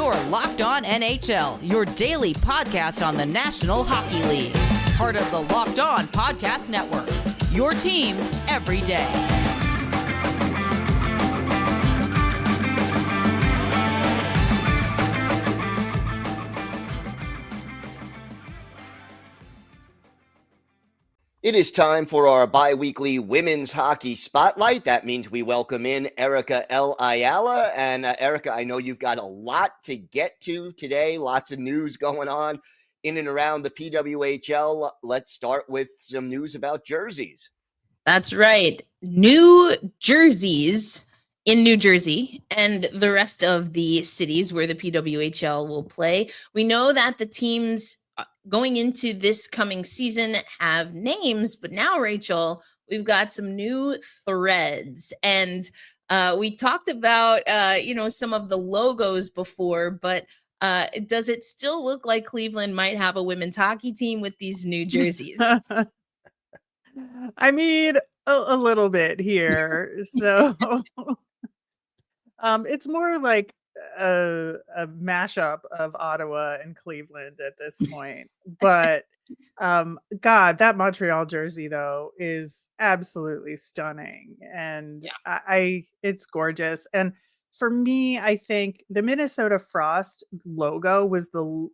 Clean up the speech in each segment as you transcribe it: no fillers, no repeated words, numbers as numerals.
You're Locked On NHL, your daily podcast on the National Hockey League. Part of the Locked On Podcast Network, your team every day. It is time for our bi-weekly Women's Hockey Spotlight. That means we welcome in Erica L. Ayala. And Erica, I know you've got a lot to get to today, lots of news going on in and around the PWHL. Let's start with some news about jerseys. That's right. New jerseys in New Jersey and the rest of the cities where the PWHL will play. We know that the teams going into this coming season have names, but now, Rachel, we've got some new threads. And we talked about, some of the logos before, but does it still look like Cleveland might have a women's hockey team with these new jerseys? I mean, a little bit here. So it's more like a mashup of Ottawa and Cleveland at this point. But God, that Montreal jersey though is absolutely stunning, and it's gorgeous. And for me, I think the Minnesota Frost logo was the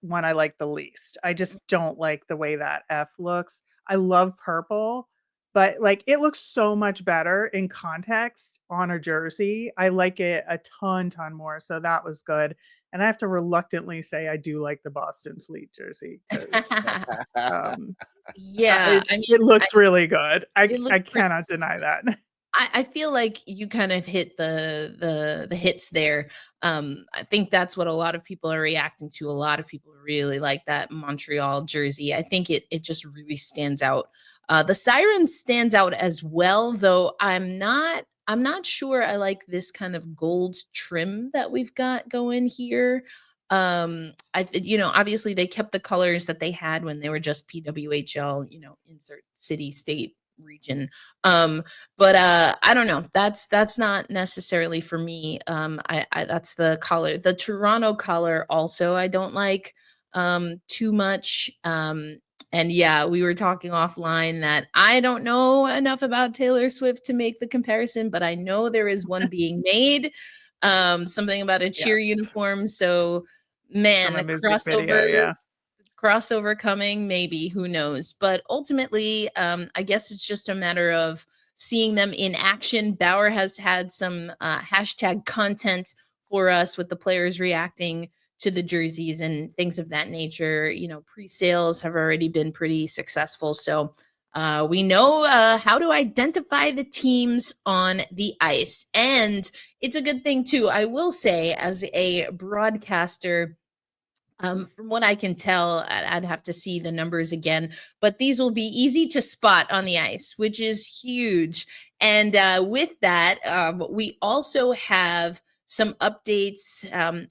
one I like the least. I just don't like the way that F looks. I love purple, but like it looks so much better in context on a jersey. I like it a ton more. So that was good. And I have to reluctantly say I do like the Boston Fleet jersey because it looks really good. I cannot deny that. I feel like you kind of hit the hits there. I think that's what a lot of people are reacting to. A lot of people really like that Montreal jersey. I think it just really stands out. The Siren stands out as well, though I'm not sure I like this kind of gold trim that we've got going here. Obviously they kept the colors that they had when they were just PWHL, insert city, state, region. But I don't know. That's not necessarily for me. I that's the color. The Toronto color also I don't like too much. And yeah, we were talking offline that I don't know enough about Taylor Swift to make the comparison, but I know there is one being made. Something about a cheer uniform. So man, a crossover coming, maybe, who knows? But ultimately, I guess it's just a matter of seeing them in action. Bauer has had some hashtag content for us with the players reacting to the jerseys and things of that nature. Pre-sales have already been pretty successful. So we know how to identify the teams on the ice. And it's a good thing, too. I will say, as a broadcaster, from what I can tell, I'd have to see the numbers again, but these will be easy to spot on the ice, which is huge. And with that, we also have some updates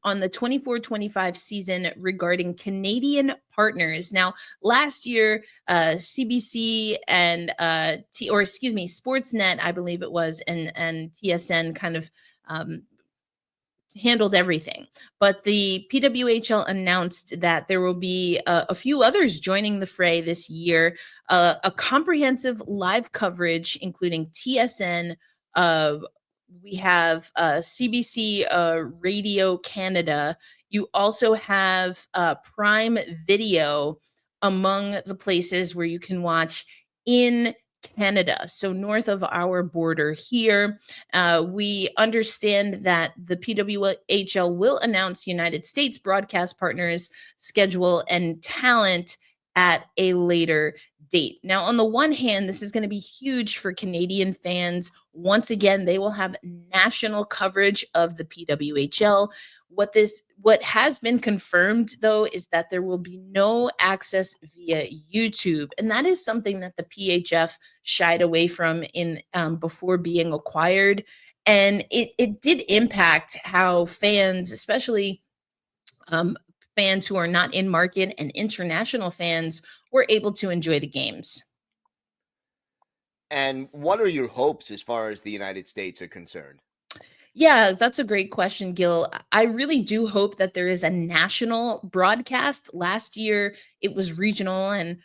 on the 24-25 season regarding Canadian partners. Now, last year, CBC and Sportsnet, I believe it was, and TSN kind of handled everything. But the PWHL announced that there will be a few others joining the fray this year, a comprehensive live coverage, including TSN, we have CBC Radio Canada. You also have Prime Video among the places where you can watch in Canada. So north of our border here, we understand that the PWHL will announce United States broadcast partners, schedule, and talent at a later date. Now, on the one hand, this is going to be huge for Canadian fans. Once again, they will have national coverage of the PWHL. What has been confirmed, though, is that there will be no access via YouTube. And that is something that the PHF shied away from in before being acquired. And it did impact how fans, especially fans who are not in market and international fans, were able to enjoy the games. And what are your hopes as far as the United States are concerned? Yeah, that's a great question, Gil. I really do hope that there is a national broadcast. Last year, it was regional, and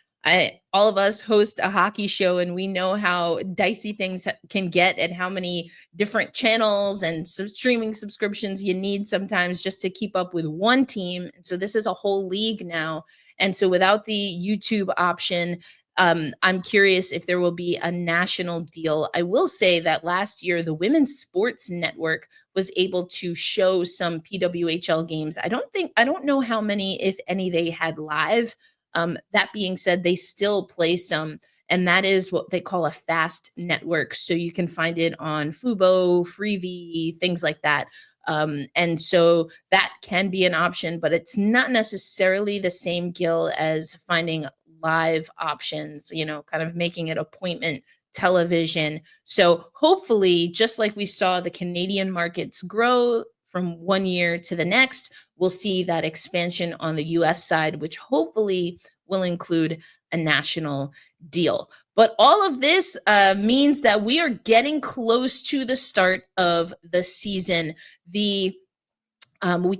all of us host a hockey show, and we know how dicey things can get, and how many different channels and streaming subscriptions you need sometimes just to keep up with one team. And so this is a whole league now, and so without the YouTube option, I'm curious if there will be a national deal. I will say that last year, the Women's Sports Network was able to show some PWHL games. I don't know how many, if any, they had live. That being said, they still play some, and that is what they call a fast network. So you can find it on Fubo, Freevee, things like that. And so that can be an option, but it's not necessarily the same, Gil, as finding live options, kind of making it appointment television. So hopefully, just like we saw the Canadian markets grow from one year to the next, we'll see that expansion on the US side, which hopefully will include a national deal. But all of this means that we are getting close to the start of the season. We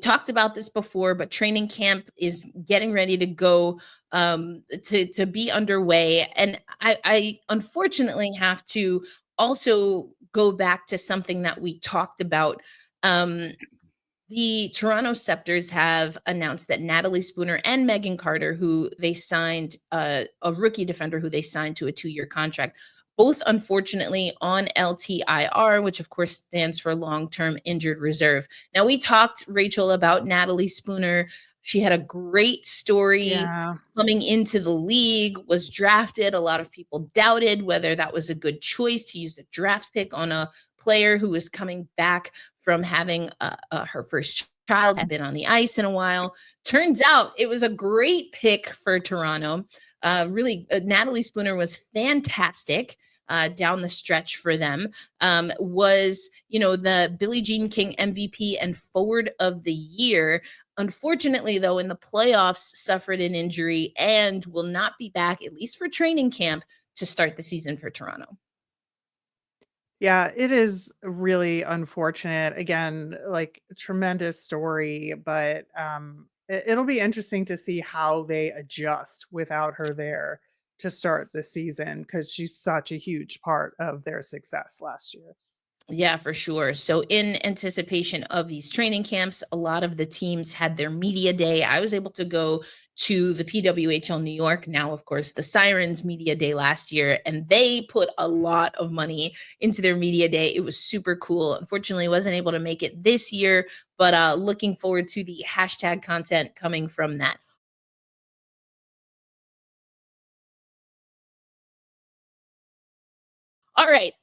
talked about this before, but training camp is getting ready to go, to be underway. And I unfortunately have to also go back to something that we talked about. Um, the Toronto Scepters have announced that Natalie Spooner and Megan Carter, who they signed, a rookie defender who they signed to a 2-year contract, both unfortunately on LTIR, which of course stands for long term injured reserve. Now, we talked, Rachel, about Natalie Spooner. She had a great story Yeah. coming into the league, was drafted. A lot of people doubted whether that was a good choice to use a draft pick on a player who was coming back from having her first child, had been on the ice in a while. Turns out it was a great pick for Toronto. Really, Natalie Spooner was fantastic down the stretch for them. Was, the Billie Jean King MVP and forward of the year. Unfortunately, though, in the playoffs, suffered an injury and will not be back, at least for training camp, to start the season for Toronto. Yeah, it is really unfortunate. Again, like tremendous story, but it'll be interesting to see how they adjust without her there to start the season because she's such a huge part of their success last year. Yeah, for sure. So, in anticipation of these training camps, a lot of the teams had their media day. I was able to go to the PWHL New York, now, of course, the Sirens media day last year, and they put a lot of money into their media day. It was super cool. Unfortunately, wasn't able to make it this year, but looking forward to the hashtag content coming from that. All right.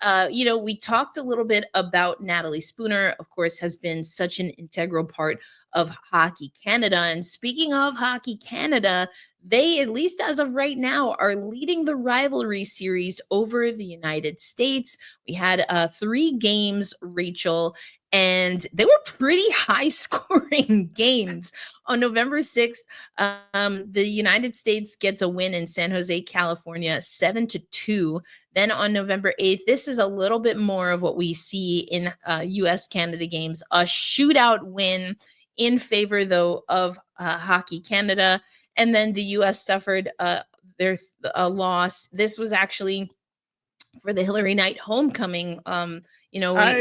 We talked a little bit about Natalie Spooner, of course, has been such an integral part of Hockey Canada. And speaking of Hockey Canada, they, at least as of right now, are leading the rivalry series over the United States. We had 3 games, Rachel, and they were pretty high scoring games. On November 6th, the United States gets a win in San Jose, California, 7-2. Then on November 8th, this is a little bit more of what we see in US Canada games, a shootout win in favor, though, of Hockey Canada. And then the US suffered a loss. This was actually for the Hillary Knight homecoming. I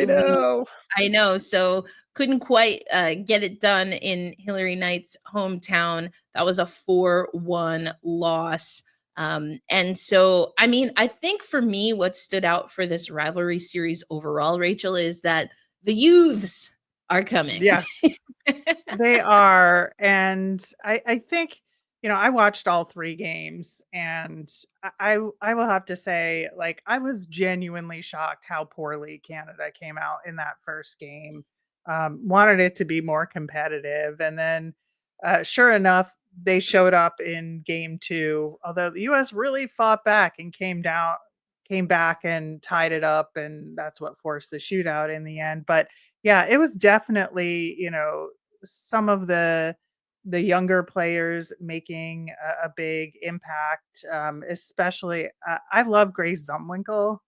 know. I know. So couldn't quite get it done in Hillary Knight's hometown. That was a 4-1 loss. And so, I mean, I think for me, what stood out for this rivalry series overall, Rachel, is that the youths are coming. Yes. They are, and I think, I watched all 3 games, and I will have to say, like, I was genuinely shocked how poorly Canada came out in that first game. Wanted it to be more competitive, and then, sure enough, they showed up in game 2, although the US really fought back and came back and tied it up, and that's what forced the shootout in the end. But yeah, it was definitely, some of the younger players making a big impact, especially I love Grace Zumwinkle.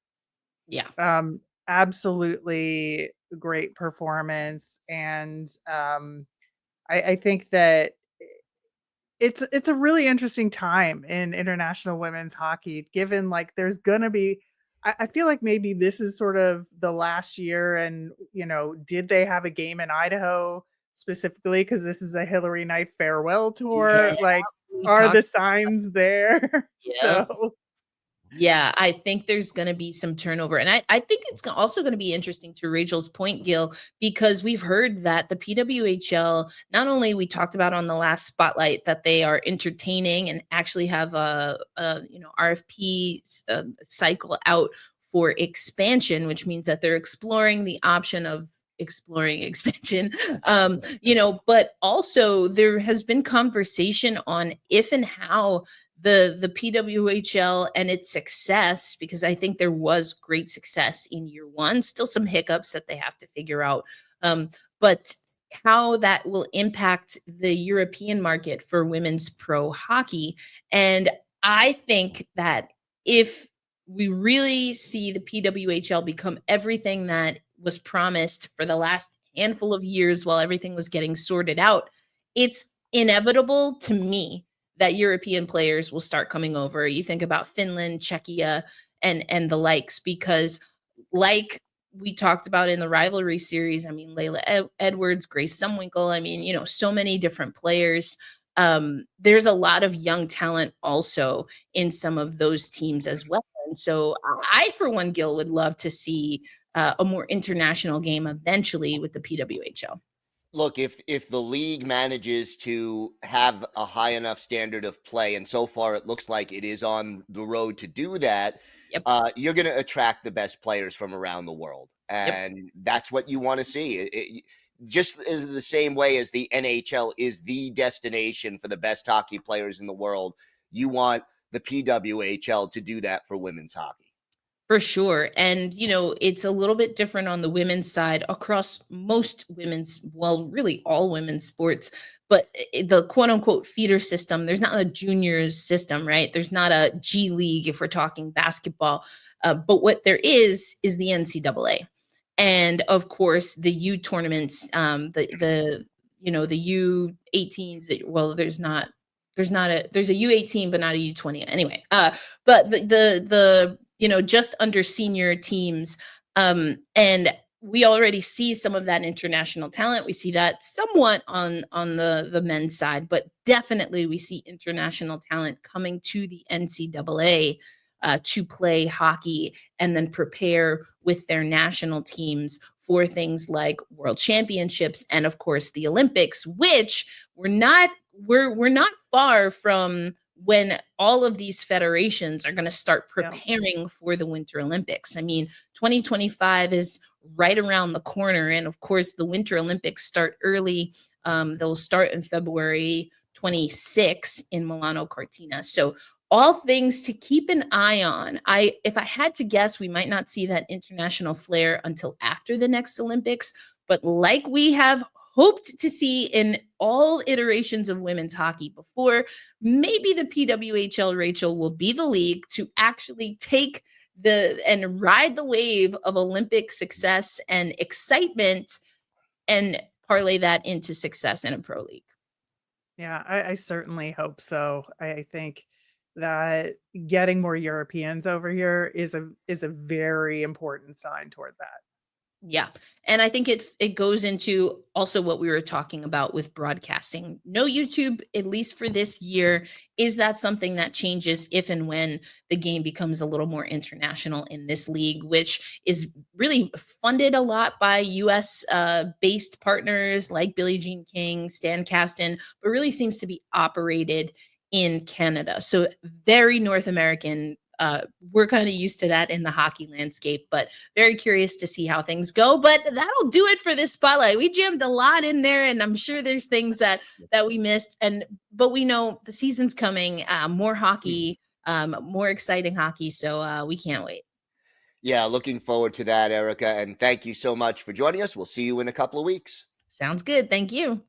Yeah. Um, absolutely great performance. And I think that it's a really interesting time in international women's hockey, given like there's gonna be I feel like maybe this is sort of the last year, and did they have a game in Idaho specifically because this is a Hillary Knight farewell Yeah, tour? Like, we are the talked. signs there? Yeah. So Yeah, I think there's going to be some turnover. And I think it's also going to be interesting to Rachel's point, Gil, because we've heard that the PWHL, not only we talked about on the last spotlight that they are entertaining and actually have a RFP cycle out for expansion, which means that they're exploring the option of exploring expansion, but also there has been conversation on if and how the PWHL and its success, because I think there was great success in year one, still some hiccups that they have to figure out. But how that will impact the European market for women's pro hockey. And I think that if we really see the PWHL become everything that was promised for the last handful of years while everything was getting sorted out, it's inevitable to me that European players will start coming over. You think about Finland, Czechia, and the likes, because like we talked about in the rivalry series, I mean, Layla Edwards, Grace Sumwinkle, I mean, so many different players. There's a lot of young talent also in some of those teams as well. And so I, for one, Gil, would love to see a more international game eventually with the PWHL. Look, if the league manages to have a high enough standard of play, and so far it looks like it is on the road to do that, Yep. you're going to attract the best players from around the world, Yep. and that's what you want to see. Just as the same way as the NHL is the destination for the best hockey players in the world, you want the PWHL to do that for women's hockey. For sure. And, it's a little bit different on the women's side across most women's, well, really all women's sports. But the quote unquote feeder system, there's not a juniors system, right? There's not a G League if we're talking basketball. But what there is the NCAA. And of course, the U tournaments, the U18s. Well, there's a U18, but not a U20. Anyway, but the just under senior teams. And we already see some of that international talent. We see that somewhat on the men's side, but definitely we see international talent coming to the NCAA to play hockey and then prepare with their national teams for things like world championships and of course the Olympics, which we're not far from when all of these federations are going to start preparing for the Winter Olympics. I mean, 2025 is right around the corner. And of course, the Winter Olympics start early. They'll start in February 26 in Milano Cortina. So all things to keep an eye on. If I had to guess, we might not see that international flair until after the next Olympics. But like we have hoped to see in all iterations of women's hockey before, maybe the PWHL, Rachel, will be the league to actually take and ride the wave of Olympic success and excitement and parlay that into success in a pro league. yeah, I certainly hope so. I think that getting more Europeans over here is a very important sign toward that. Yeah. And I think it goes into also what we were talking about with broadcasting. No YouTube, at least for this year. Is that something that changes if and when the game becomes a little more international in this league, which is really funded a lot by US based partners like Billie Jean King, Stan Kasten, but really seems to be operated in Canada. So very North American. We're kind of used to that in the hockey landscape, but very curious to see how things go. But that'll do it for this spotlight. We jammed a lot in there, and I'm sure there's things that we missed. But we know the season's coming. More hockey, more exciting hockey. So we can't wait. Yeah, looking forward to that, Erica. And thank you so much for joining us. We'll see you in a couple of weeks. Sounds good. Thank you.